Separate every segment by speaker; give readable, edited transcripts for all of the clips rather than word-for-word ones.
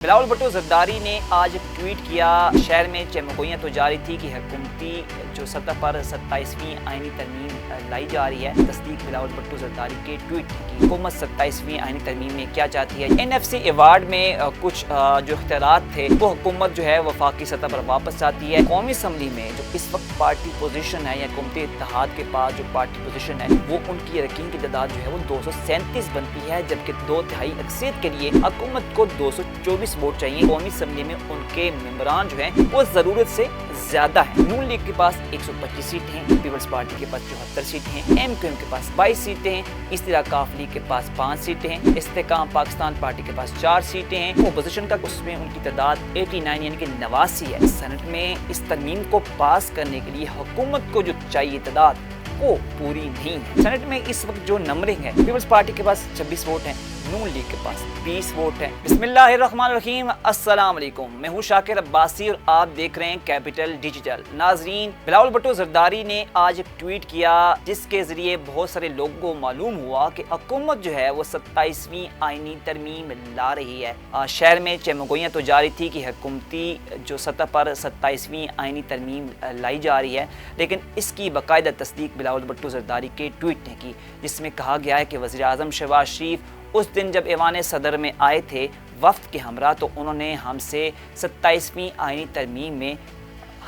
Speaker 1: بلاول بھٹو زرداری نے آج ٹویٹ کیا، شہر میں چمگوئیاں تو جاری تھی کہ حکومتی جو سطح پر 27ویں آئینی ترمیم لائی جا رہی ہے۔ تصدیق بلاول بھٹو زرداری کے ٹویٹ کی حکومت 27ویں آئینی ترمیم میں کیا چاہتی ہے۔ NFC ایوارڈ میں کچھ جو اختیارات تھے وہ حکومت جو ہے وفاقی سطح پر واپس چاہتی ہے۔ قومی اسمبلی میں جو اس وقت پارٹی پوزیشن ہے یا حکومتی اتحاد کے پاس جو پارٹی پوزیشن ہے وہ ان کی اراکین کی تعداد جو ہے وہ 237 بنتی ہے، جبکہ 2/3 اکثریت کے لیے حکومت کو 224 ووٹ چاہیے۔ قومی اسمبلی میں ان کے ممبران جو ہیں وہ ضرورت سے زیادہ ہیں۔ نون لیگ کے پاس 125 سیٹیں ہیں، پیپلز پارٹی کے پاس 74 سیٹیں ہیں، MQM کے پاس 22 سیٹیں ہیں، اشتراک لیگ کے پاس 5 سیٹیں ہیں، استحکام پاکستان پارٹی کے پاس 4 سیٹیں ہیں۔ اپوزیشن کا اس میں ان کی تعداد 89 یعنی کہ 89 ہے۔ سینٹ میں اس ترمیم کو پاس کرنے کے لیے حکومت کو جو چاہیے تعداد وہ پوری نہیں ہے۔ سینٹ میں اس وقت جو نمبرنگ ہے، پیپلز پارٹی کے پاس 26 ووٹ ہیں، نون لیگ کے پاس 20 ووٹ ہیں۔ بسم اللہ الرحمن الرحیم، السلام علیکم، میں ہوں شاکر عباسی اور آپ دیکھ رہے ہیں کیپٹل ڈیجیٹل۔ ناظرین، بلاول بھٹو زرداری نے آج ایک ٹویٹ کیا جس کے ذریعے بہت سارے لوگوں کو معلوم ہوا کہ حکومت جو ہے وہ 27ویں آئینی ترمیم لا رہی ہے۔ شہر میں چمگوئیاں تو جاری تھی کہ حکومتی جو سطح پر 27ویں آئینی ترمیم لائی جا رہی ہے، لیکن اس کی باقاعدہ تصدیق بلاول بھٹو زرداری کے ٹویٹ نے کی، جس میں کہا گیا ہے کہ وزیر اعظم شہباز شریف اس دن جب ایوان صدر میں آئے تھے وفد کے ہمراہ تو انہوں نے ہم سے 27ویں آئینی ترمیم میں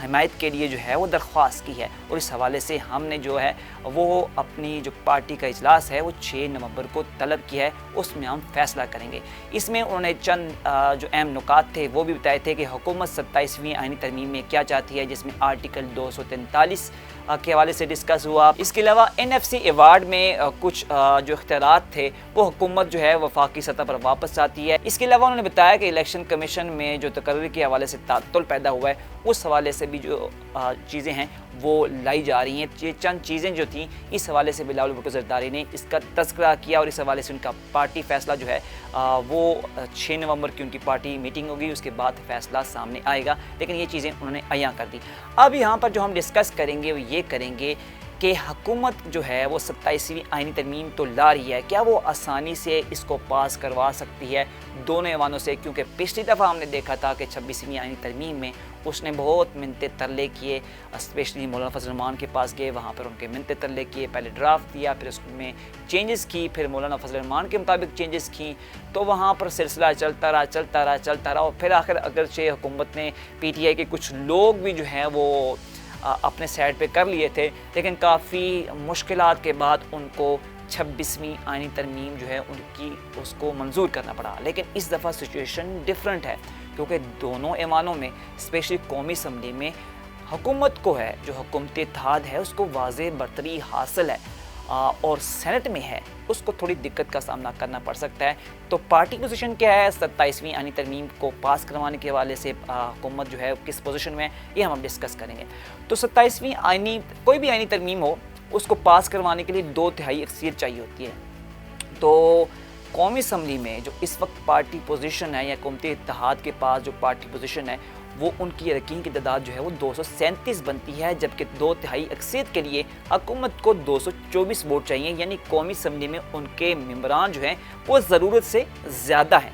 Speaker 1: حمایت کے لیے جو ہے وہ درخواست کی ہے، اور اس حوالے سے ہم نے جو ہے وہ اپنی جو پارٹی کا اجلاس ہے وہ 6 نومبر کو طلب کیا ہے، اس میں ہم فیصلہ کریں گے۔ اس میں انہوں نے چند جو اہم نکات تھے وہ بھی بتائے تھے کہ حکومت 27ویں آئینی ترمیم میں کیا چاہتی ہے، جس میں آرٹیکل 243 کے حوالے سے ڈسکس ہوا۔ اس کے علاوہ NFC ایوارڈ میں کچھ جو اختیارات تھے وہ حکومت جو ہے وفاقی سطح پر واپس چاہتی ہے۔ اس کے علاوہ انہوں نے بتایا کہ الیکشن کمیشن میں جو تقرری کے حوالے سے تعطل پیدا ہوا ہے اس حوالے سے بھی جو چیزیں ہیں وہ لائی جا رہی ہیں۔ یہ چند چیزیں جو تھیں اس حوالے سے بلاول بھٹو زرداری نے اس کا تذکرہ کیا، اور اس حوالے سے ان کا پارٹی فیصلہ جو ہے وہ 6 نومبر کی ان کی پارٹی میٹنگ ہوگی، اس کے بعد فیصلہ سامنے آئے گا، لیکن یہ چیزیں انہوں نے عیاں کر دی۔ اب یہاں پر جو ہم ڈسکس کریں گے وہ یہ کریں گے کہ حکومت جو ہے وہ 27ویں آئینی ترمیم تو لا رہی ہے، کیا وہ آسانی سے اس کو پاس کروا سکتی ہے دونوں ایوانوں سے؟ کیونکہ پچھلی دفعہ ہم نے دیکھا تھا کہ 26ویں آئینی ترمیم میں اس نے بہت منتیں ترلے کیے، اسپیشلی مولانا فضل الرحمان کے پاس گئے، وہاں پر ان کے منتیں ترلے کیے، پہلے ڈرافٹ دیا، پھر اس میں چینجز کی، پھر مولانا فضل الرحمان کے مطابق چینجز کی، تو وہاں پر سلسلہ چلتا رہا، اور پھر آخر اگرچہ حکومت نے PTI کے کچھ لوگ بھی جو ہیں وہ اپنے سائڈ پہ کر لیے تھے، لیکن کافی مشکلات کے بعد ان کو 26ویں آئینی ترمیم جو ہے ان کی اس کو منظور کرنا پڑا۔ لیکن اس دفعہ سچویشن ڈیفرنٹ ہے، کیونکہ دونوں ایوانوں میں اسپیشلی قومی اسمبلی میں حکومت کو ہے جو حکومتی اتحاد ہے اس کو واضح برتری حاصل ہے، اور سینٹ میں ہے اس کو تھوڑی دقت کا سامنا کرنا پڑ سکتا ہے۔ تو پارٹی پوزیشن کیا ہے 27ویں آئینی ترمیم کو پاس کروانے کے حوالے سے، حکومت جو ہے کس پوزیشن میں ہے یہ ہم ڈسکس کریں گے۔ تو 27ویں آئینی کوئی بھی آئینی ترمیم ہو اس کو پاس کروانے کے لیے 2/3 اکثریت چاہیے ہوتی ہے۔ تو قومی اسمبلی میں جو اس وقت پارٹی پوزیشن ہے یا حکومتی اتحاد کے پاس جو پارٹی پوزیشن ہے وہ ان کی اراکین کی تعداد جو ہے وہ 237 بنتی ہے، جبکہ 2/3 اکثریت کے لیے حکومت کو 224 ووٹ چاہیے، یعنی قومی اسمبلی میں ان کے ممبران جو ہیں وہ ضرورت سے زیادہ ہیں۔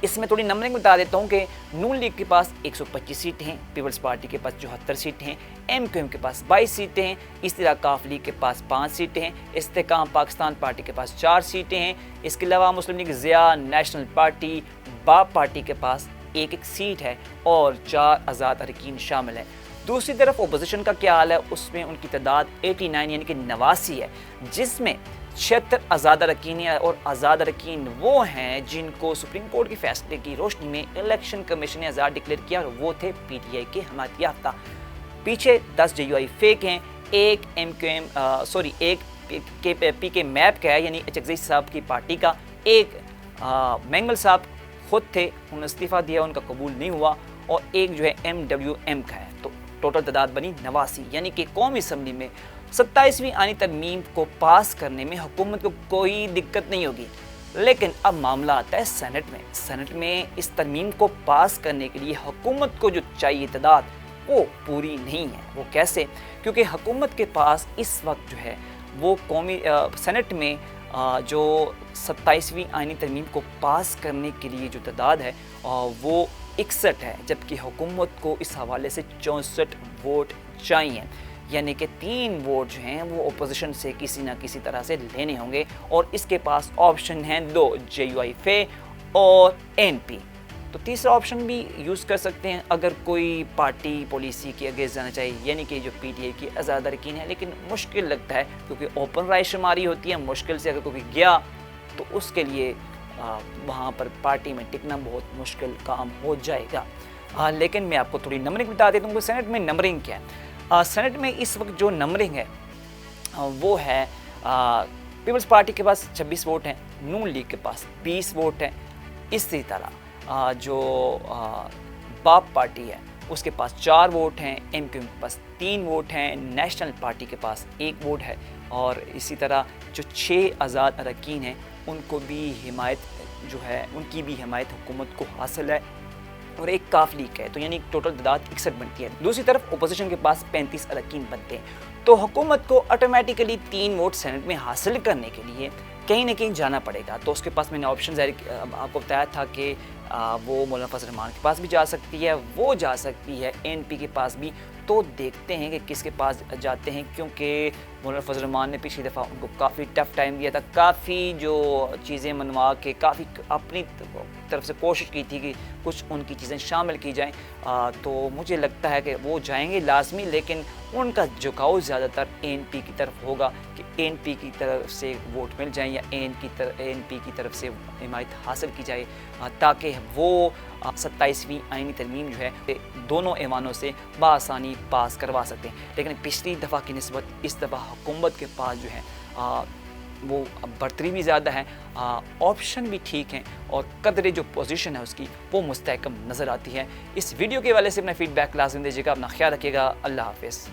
Speaker 1: اس میں تھوڑی نمبرنگ بتا دیتا ہوں کہ نون لیگ کے پاس 125 سیٹیں ہیں، پیپلز پارٹی کے پاس 74 سیٹیں ہیں، MQM کے پاس 22 سیٹیں ہیں، اشتراک لیگ کے پاس 5 سیٹیں ہیں، استحکام پاکستان پارٹی کے پاس 4 سیٹیں ہیں۔ اس کے علاوہ مسلم لیگ ضیاء، نیشنل پارٹی، باپ پارٹی کے پاس 1 سیٹ ہے، اور 4 آزاد اراکین شامل ہیں۔ دوسری طرف اپوزیشن کا کیا حال ہے؟ اس میں ان کی تعداد 89 یعنی کہ 89 ہے، جس میں 76 آزاد اراکین ہیں، اور آزاد اراکین وہ ہیں جن کو سپریم کورٹ کے فیصلے کی روشنی میں الیکشن کمیشن نے آزاد ڈکلیئر کیا، اور وہ تھے PTI کے حمایت یافتہ۔ پیچھے 10 JUI فیک ہیں، ایک PK میپ کا ہے یعنی اچکزئی صاحب کی پارٹی کا، ایک مینگل صاحب خود تھے، انہوں نے استعفیٰ دیا، ان کا قبول نہیں ہوا، اور ایک جو ہے MWM کا ہے۔ تو ٹوٹل تعداد بنی 89، یعنی کہ قومی اسمبلی میں 27ویں آئینی ترمیم کو پاس کرنے میں حکومت کو کوئی دقت نہیں ہوگی۔ لیکن اب معاملہ آتا ہے سینٹ میں۔ سینٹ میں اس ترمیم کو پاس کرنے کے لیے حکومت کو جو چاہیے تعداد وہ پوری نہیں ہے۔ وہ کیسے؟ کیونکہ حکومت کے پاس اس وقت جو ہے وہ قومی سینٹ میں جو 27ویں آئینی ترمیم کو پاس کرنے کے لیے جو تعداد ہے وہ 61 ہے، جبکہ حکومت کو اس حوالے سے 64 ووٹ چاہیے، یعنی کہ 3 ووٹ جو ہیں وہ اپوزیشن سے کسی نہ کسی طرح سے لینے ہوں گے، اور اس کے پاس آپشن ہیں 2، JUIF اور NP۔ تو تیسرا آپشن بھی یوز کر سکتے ہیں اگر کوئی پارٹی پالیسی کے اگینسٹ جانا چاہیے، یعنی کہ جو PTI کی آزاد اراکین ہے، لیکن مشکل لگتا ہے کیونکہ اوپن رائے شماری ہوتی ہے، مشکل سے اگر کوئی گیا تو اس کے لیے وہاں پر پارٹی میں ٹکنا بہت مشکل کام ہو جائے گا۔ لیکن میں آپ کو تھوڑی نمبرنگ بتا دیتا ہوں کہ سینٹ میں نمبرنگ کیا ہے۔ سینٹ میں اس وقت جو نمبرنگ ہے وہ ہے پیپلز پارٹی کے پاس 26 ووٹ ہیں، نون لیگ کے پاس 20 ووٹ ہیں، اسی طرح جو باپ پارٹی ہے اس کے پاس 4 ووٹ ہیں، MQ کے پاس 3 ووٹ ہیں، نیشنل پارٹی کے پاس 1 ووٹ ہے، اور اسی طرح جو 6 آزاد اراکین ہیں ان کو بھی حمایت جو ہے ان کی بھی حمایت حکومت کو حاصل ہے، اور ایک کاف لیگ ہے، تو یعنی ٹوٹل تعداد 61 بنتی ہے۔ دوسری طرف اپوزیشن کے پاس 35 اراکین بنتے ہیں، تو حکومت کو آٹومیٹیکلی 3 ووٹ سینٹ میں حاصل کرنے کے لیے کہیں نہ کہیں جانا پڑے گا۔ تو اس کے پاس میں نے آپشن آپ کو بتایا تھا کہ وہ مولانا فضل الرحمان کے پاس بھی جا سکتی ہے، وہ جا سکتی ہے NP کے پاس بھی، تو دیکھتے ہیں کہ کس کے پاس جاتے ہیں، کیونکہ مولانا فضل الرحمان نے پچھلی دفعہ ان کو کافی ٹف ٹائم دیا تھا، کافی جو چیزیں منوا کے کافی اپنی طرف سے کوشش کی تھی کہ کچھ ان کی چیزیں شامل کی جائیں، تو مجھے لگتا ہے کہ وہ جائیں گے لازمی، لیکن ان کا جھکاؤ زیادہ تر NP کی طرف ہوگا کہ NP کی طرف سے ووٹ مل جائیں یا NP کی طرف سے حمایت حاصل کی جائے، تاکہ وہ 27ویں آئینی ترمیم جو ہے دونوں ایوانوں سے بآسانی پاس کروا سکتے ہیں۔ لیکن پچھلی دفعہ کی نسبت اس دفعہ حکومت کے پاس جو ہے وہ برتری بھی زیادہ ہے، آپشن بھی ٹھیک ہیں، اور قدر جو پوزیشن ہے اس کی وہ مستحکم نظر آتی ہے۔ اس ویڈیو کے حوالے سے اپنا فیڈ بیک لازم دیجیے گا، اپنا خیال رکھیے گا، اللہ حافظ۔